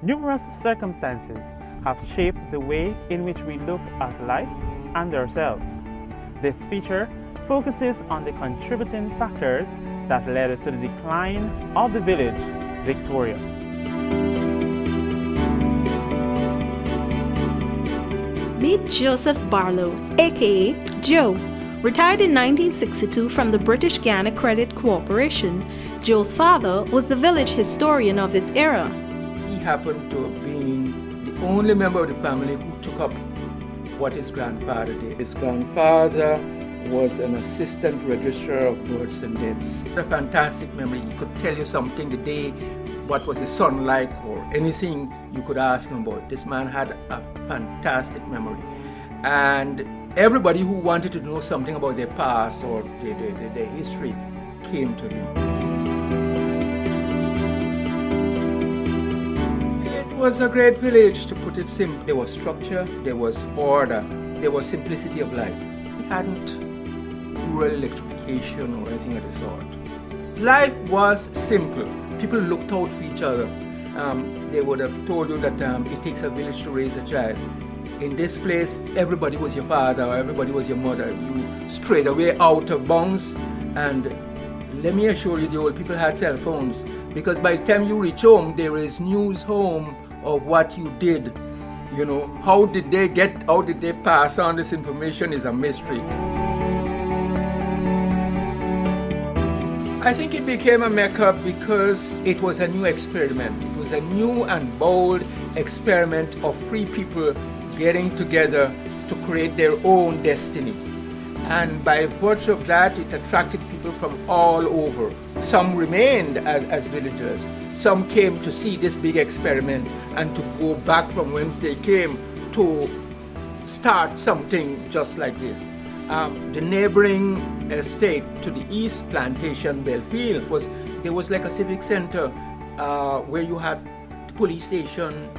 Numerous circumstances have shaped the way in which we look at life and ourselves. This feature focuses on the contributing factors that led to the decline of the village, Victoria. Meet Joseph Barlow, aka Joe. Retired in 1962 from the British Guiana Credit Corporation, Joe's father was the village historian of his era. He happened to have been the only member of the family who took up what his grandfather did. His grandfather was an assistant registrar of births and deaths. A fantastic memory. He could tell you something the day, what was his son like, or anything you could ask him about. This man had a fantastic memory. And everybody who wanted to know something about their past or their history came to him. It was a great village, to put it simply. There was structure, there was order, there was simplicity of life. We hadn't rural electrification or anything of the sort. Life was simple. People looked out for each other. They would have told you that it takes a village to raise a child. In this place, everybody was your father or everybody was your mother. You strayed away out of bounds, and let me assure you, the old people had cell phones, because by the time you reach home, there is news home of what you did. You know, how did they pass on this information is a mystery. I think it became a mecca because it was a new experiment. It was a new and bold experiment of free people getting together to create their own destiny. And by virtue of that, it attracted people from all over. Some remained as villagers. Some came to see this big experiment and to go back from whence they came to start something just like this. The neighboring estate to the east, Plantation Belfield, there was like a civic center where you had the police station,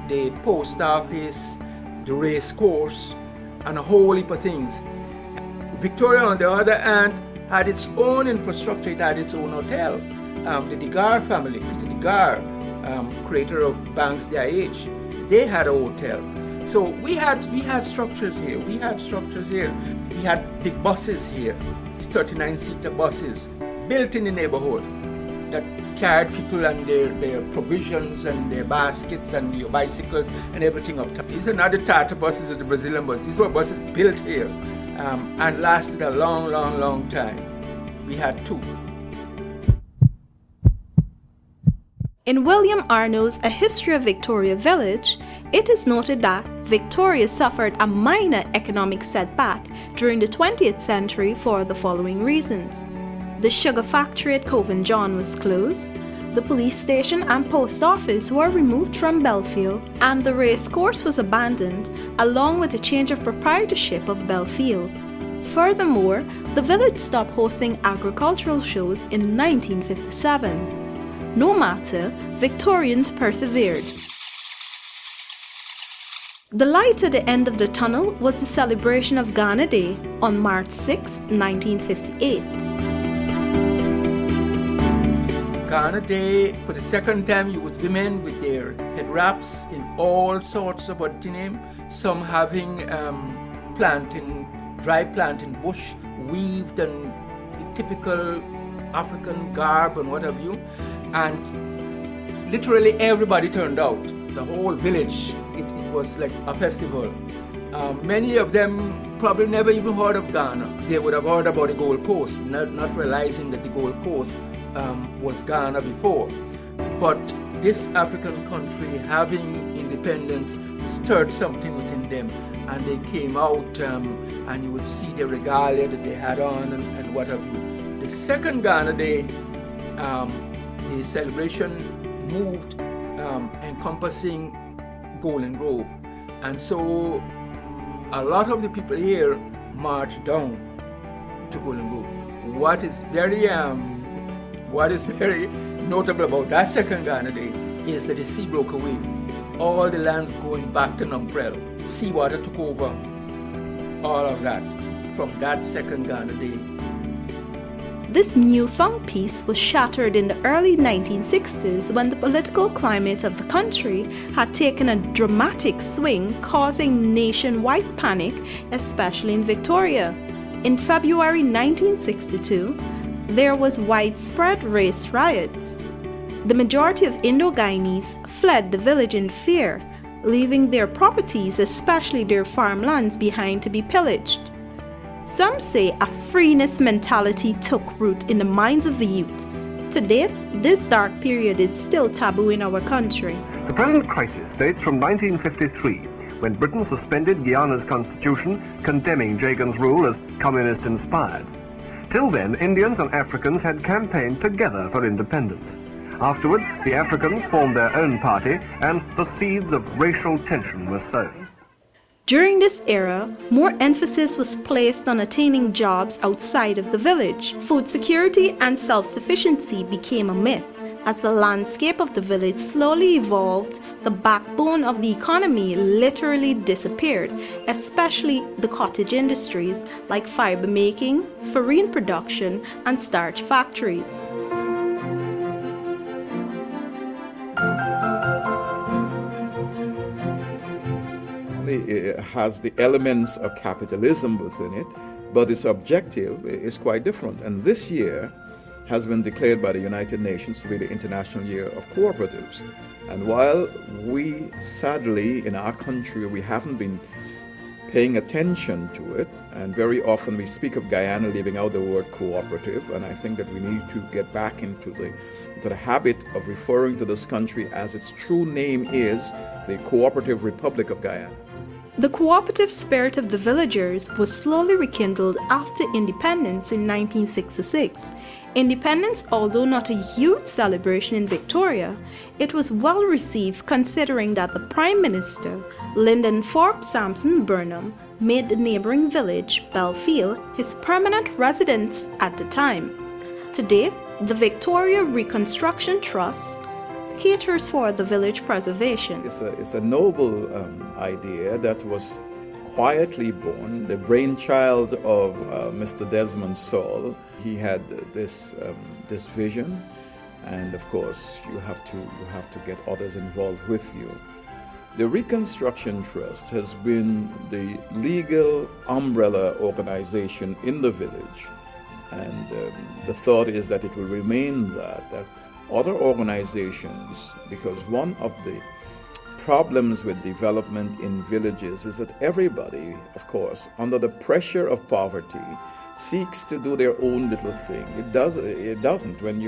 the post office, the race course, and a whole heap of things. Victoria, on the other hand, had its own infrastructure. It had its own hotel. The Degar family, Peter Degar, creator of Banks DIH, they had a hotel. So we had structures here. We had big buses here, 39-seater buses, built in the neighborhood that carried people and their provisions and their baskets and your bicycles and everything up top. These are not the Tata buses or the Brazilian buses. These were buses built here and lasted a long, long, long time. We had two. In William Arno's A History of Victoria Village, it is noted that Victoria suffered a minor economic setback during the 20th century for the following reasons. The sugar factory at Coven John was closed, the police station and post office were removed from Belfield, and the race course was abandoned, along with a change of proprietorship of Belfield. Furthermore, the village stopped hosting agricultural shows in 1957. No matter, Victorians persevered. The light at the end of the tunnel was the celebration of Ghana Day on March 6, 1958. Ghana Day, for the second time, you would see women with their head wraps in all sorts of what you name, some having dry plantain bush weaved and typical African garb and what have you. And literally everybody turned out. The whole village, it was like a festival. Many of them probably never even heard of Ghana. They would have heard about the Gold Coast, not realizing that the Gold Coast was Ghana before. But this African country, having independence, stirred something within them, and they came out and you would see the regalia that they had on and what have you. The second Ghana Day, the celebration moved encompassing Golden Grove, and so a lot of the people here marched down to Golden Grove. What is very notable about that second Ghana Day is that the sea broke away. All the lands going back to Numprel. Seawater took over all of that from that second Ghana Day. This newfound peace was shattered in the early 1960s when the political climate of the country had taken a dramatic swing, causing nationwide panic, especially in Victoria. In February 1962, there was widespread race riots. The majority of Indo-Guyanese fled the village in fear, leaving their properties, especially their farmlands, behind to be pillaged. Some say a freeness mentality took root in the minds of the youth. To date, this dark period is still taboo in our country. The present crisis dates from 1953, when Britain suspended Guyana's constitution, condemning Jagan's rule as communist-inspired. Till then, Indians and Africans had campaigned together for independence. Afterwards, the Africans formed their own party, and the seeds of racial tension were sown. During this era, more emphasis was placed on attaining jobs outside of the village. Food security and self-sufficiency became a myth. As the landscape of the village slowly evolved, the backbone of the economy literally disappeared, especially the cottage industries like fiber making, farine production, and starch factories. It has the elements of capitalism within it, but its objective is quite different. And this year has been declared by the United Nations to be the International Year of Cooperatives. And while we, sadly, in our country, we haven't been paying attention to it, and very often we speak of Guyana leaving out the word cooperative, and I think that we need to get back into the habit of referring to this country as its true name is, the Cooperative Republic of Guyana. The cooperative spirit of the villagers was slowly rekindled after independence in 1966. Independence, although not a huge celebration in Victoria, it was well received considering that the Prime Minister, Lyndon Forbes Sampson Burnham, made the neighboring village, Belfield, his permanent residence at the time. To date, the Victoria Reconstruction Trust caters for the village preservation. It's a noble idea that was quietly born, the brainchild of Mr. Desmond Saul. He had this vision, and of course you have to get others involved with you. The Reconstruction Trust has been the legal umbrella organization in the village, and the thought is that it will remain that other organizations, because one of the problems with development in villages is that everybody, of course, under the pressure of poverty, seeks to do their own little thing. It doesn't. When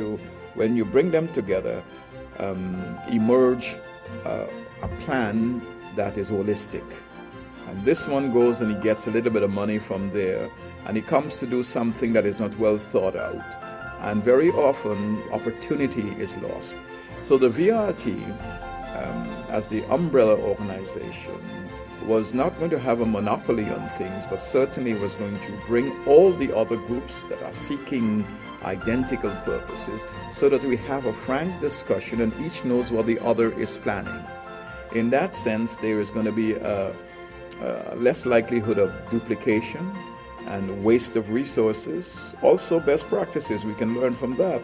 you bring them together, emerge a plan that is holistic. And this one goes and he gets a little bit of money from there, and he comes to do something that is not well thought out. And very often opportunity is lost. So the VRT, as the umbrella organization, was not going to have a monopoly on things, but certainly was going to bring all the other groups that are seeking identical purposes so that we have a frank discussion and each knows what the other is planning. In that sense, there is going to be a less likelihood of duplication and waste of resources. Also best practices, we can learn from that.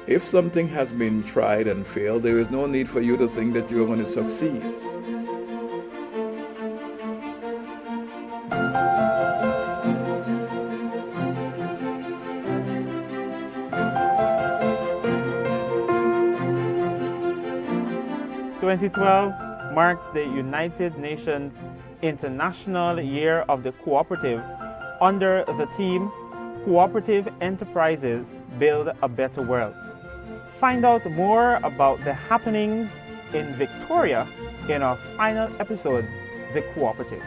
If something has been tried and failed, there is no need for you to think that you're going to succeed. "2012 marks the United Nations International Year of the Cooperative under the theme Cooperative Enterprises Build a Better World. Find out more about the happenings in Victoria in our final episode, The Cooperative.